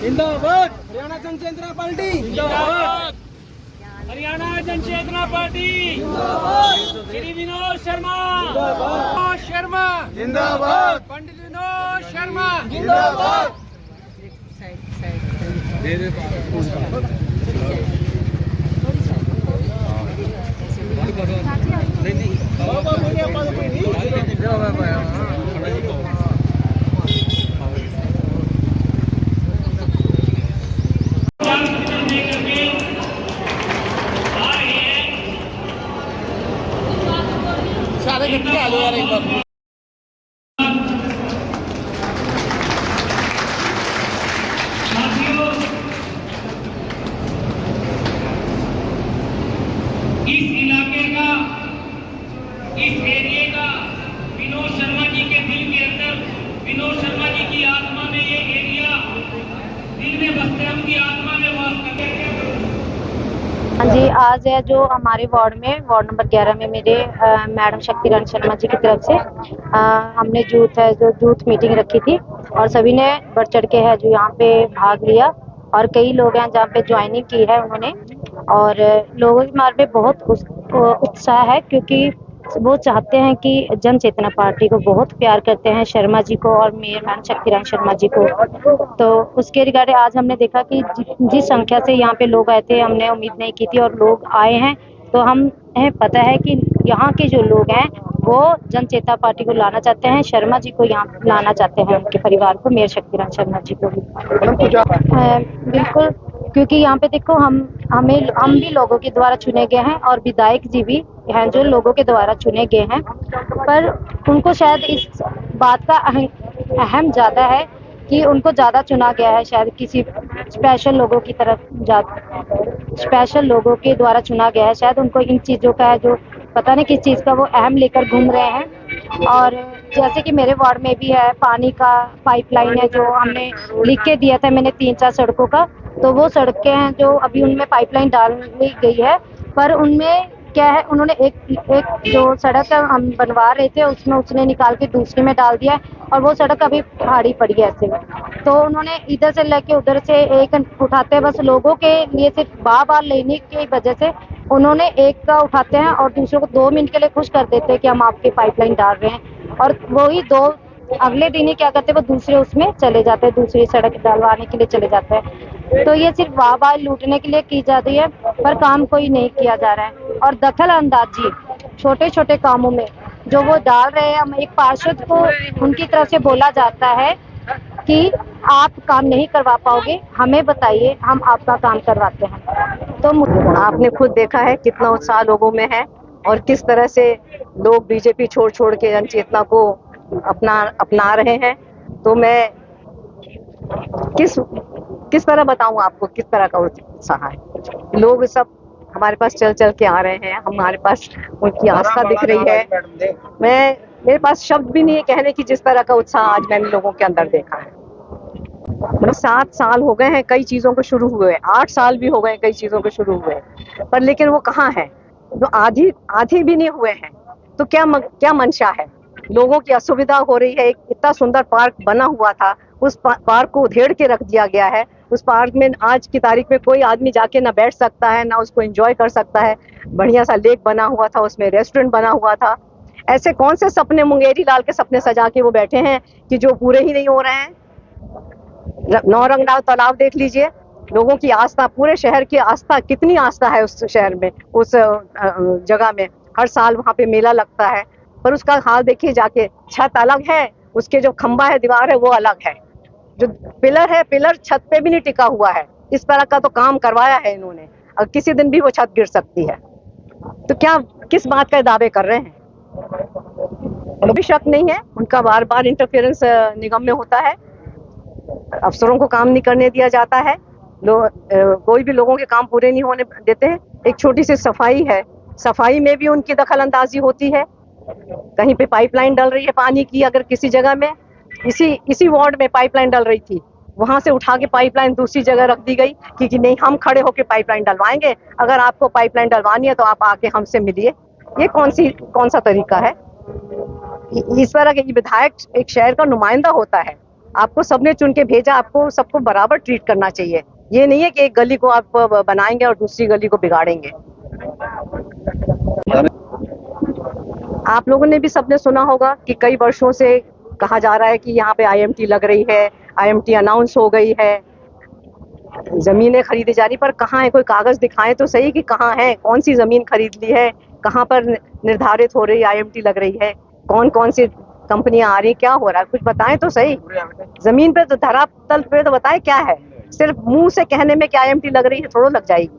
जिंदाबाद हरियाणा जनचेतना पार्टी जिंदाबाद हरियाणा जनचेतना पार्टी जिंदाबाद श्री विनोद शर्मा जिंदाबाद पंडित विनोद शर्मा जिंदाबाद सारे कितने आ जाओ यार एक बार इस इलाके का, इस एरिया का विनोद शर्मा जी के दिल के अंदर, विनोद शर्मा जी की आत्मा में ये एरिया दिल में बसते, हम की आत्मा में वास करते हैं। हाँ जी, आज है जो हमारे वार्ड में, वार्ड नंबर 11 में मेरे मैडम शक्तिरानी शर्मा जी की तरफ से हमने यूथ मीटिंग रखी थी और सभी ने बढ़ चढ़ के है जो यहाँ पे भाग लिया और कई लोग हैं जहाँ पे ज्वाइनिंग की है उन्होंने। और लोगों के मार में बहुत उत्साह है क्योंकि वो चाहते हैं कि जन चेतना पार्टी को बहुत प्यार करते हैं, शर्मा जी को और मेयर मैडम शक्तिरानी शर्मा जी को। तो उसके रिगार्डिंग आज हमने देखा कि जिस संख्या से यहाँ पे लोग आए थे हमने उम्मीद नहीं की थी और लोग आए हैं। तो हमें पता है कि यहाँ के जो लोग हैं वो जन चेतना पार्टी को लाना चाहते हैं, शर्मा जी को यहाँ लाना चाहते हैं, उनके परिवार को, मेयर शक्तिरानी शर्मा जी को भी। बिल्कुल, क्योंकि यहाँ पे देखो हम भी लोगों के द्वारा चुने गए हैं और विधायक जी भी हैं जो लोगों के द्वारा चुने गए हैं, पर उनको शायद इस बात का अहम ज़्यादा है कि उनको ज़्यादा चुना गया है, शायद किसी स्पेशल लोगों की तरफ स्पेशल लोगों के द्वारा चुना गया है, शायद उनको इन चीज़ों का है जो पता नहीं किस चीज़ का वो अहम लेकर घूम रहे हैं। और जैसे कि मेरे वार्ड में भी है, पानी का पाइपलाइन है जो हमने लिख के दिया था मैंने 3-4 सड़कों का, तो वो सड़कें हैं जो अभी उनमें पाइपलाइन डाली गई है, पर उनमें क्या है उन्होंने एक जो सड़क हम बनवा रहे थे उसमें उसने निकाल के दूसरे में डाल दिया और वो सड़क अभी खाड़ी पड़ी है ऐसे। तो उन्होंने इधर से लेके उधर से एक उठाते हैं, बस लोगों के लिए सिर्फ बार लेने की वजह से उन्होंने एक का उठाते हैं और दूसरे को 2 मिनट के लिए खुश कर देते हैं कि हम आपके पाइपलाइन डाल रहे हैं, और वही दो अगले दिन ही क्या करते हैं वो दूसरे उसमें चले जाते हैं, दूसरी सड़क डलवाने के लिए चले जाते हैं। तो ये सिर्फ वाह लूटने के लिए की जाती है पर काम कोई नहीं किया जा रहा है। और दखल अंदाजी छोटे छोटे कामों में जो वो डाल रहे हैं, हम एक पार्षद को उनकी तरफ से बोला जाता है कि आप काम नहीं करवा पाओगे, हमें बताइए हम आपका काम करवाते हैं। तो आपने खुद देखा है कितना उत्साह लोगों में है और किस तरह से लोग बीजेपी छोड़ छोड़ के जन चेतना को अपना रहे हैं। तो मैं किस तरह बताऊं आपको किस तरह का उत्साह है। लोग सब हमारे पास चल चल के आ रहे हैं, हमारे पास उनकी आस्था दिख रही है। मेरे पास शब्द भी नहीं है कहने की जिस तरह का उत्साह आज मैंने लोगों के अंदर देखा है। 7 साल हो गए हैं कई चीजों को शुरू हुए, 8 साल भी हो गए कई चीजों को शुरू हुए, पर लेकिन वो कहाँ है, जो आधी भी नहीं हुए हैं। तो क्या मंशा है। लोगों की असुविधा हो रही है। एक इतना सुंदर पार्क बना हुआ था, उस पार्क को उधेड़ के रख दिया गया है। उस पार्क में आज की तारीख में कोई आदमी जाके ना बैठ सकता है ना उसको एंजॉय कर सकता है। बढ़िया सा लेक बना हुआ था, उसमें रेस्टोरेंट बना हुआ था। ऐसे कौन से सपने मुंगेरी लाल के सपने सजा के वो बैठे हैं कि जो पूरे ही नहीं हो रहे हैं। नौरंगनाव तालाब देख लीजिए, लोगों की आस्था, पूरे शहर की आस्था, कितनी आस्था है उस शहर में, उस जगह में। हर साल वहां पे मेला लगता है, पर उसका हाल देखिए जाके। छत अलग है, उसके जो खंबा है, दीवार है, वो अलग है। जो पिलर है, पिलर छत पे भी नहीं टिका हुआ है। इस तरह का तो काम करवाया है इन्होंने, और किसी दिन भी वो छत गिर सकती है। तो किस बात का दावे कर रहे हैं। कोई शक नहीं है, उनका बार बार इंटरफेरेंस निगम में होता है, अफसरों को काम नहीं करने दिया जाता है, कोई भी लोगों के काम पूरे नहीं होने देते हैं। एक छोटी सी सफाई है, सफाई में भी उनकी दखल अंदाजी होती है। कहीं पे पाइपलाइन डल रही है पानी की, अगर किसी जगह में इसी वार्ड में पाइपलाइन डल रही थी, वहां से उठा के पाइपलाइन दूसरी जगह रख दी गई कि नहीं, हम खड़े होके पाइपलाइन डलवाएंगे, अगर आपको पाइपलाइन डलवानी है तो आप आके हमसे मिलिए। ये कौन सा तरीका है। इस तरह के विधायक एक शहर का नुमाइंदा होता है, आपको सबने चुन के भेजा, आपको सबको बराबर ट्रीट करना चाहिए। ये नहीं है कि एक गली को आप बनाएंगे और दूसरी गली को बिगाड़ेंगे। आप लोगों ने भी सबने सुना होगा कि कई वर्षों से कहा जा रहा है कि यहाँ पे IMT लग रही है, IMT अनाउंस हो गई है, जमीनें खरीदी जा रही, पर कहाँ है? कोई कागज दिखाएं तो सही कि कहाँ है, कौन सी जमीन खरीद ली है, कहाँ पर निर्धारित हो रही IMT लग रही है, कौन कौन सी कंपनियां आ रही, क्या हो रहा है, कुछ बताएं तो सही। जमीन पे तो, धरातल पे तो बताएं क्या है। सिर्फ मुंह से कहने में कि IMT लग रही है थोड़ा लग जाएगी।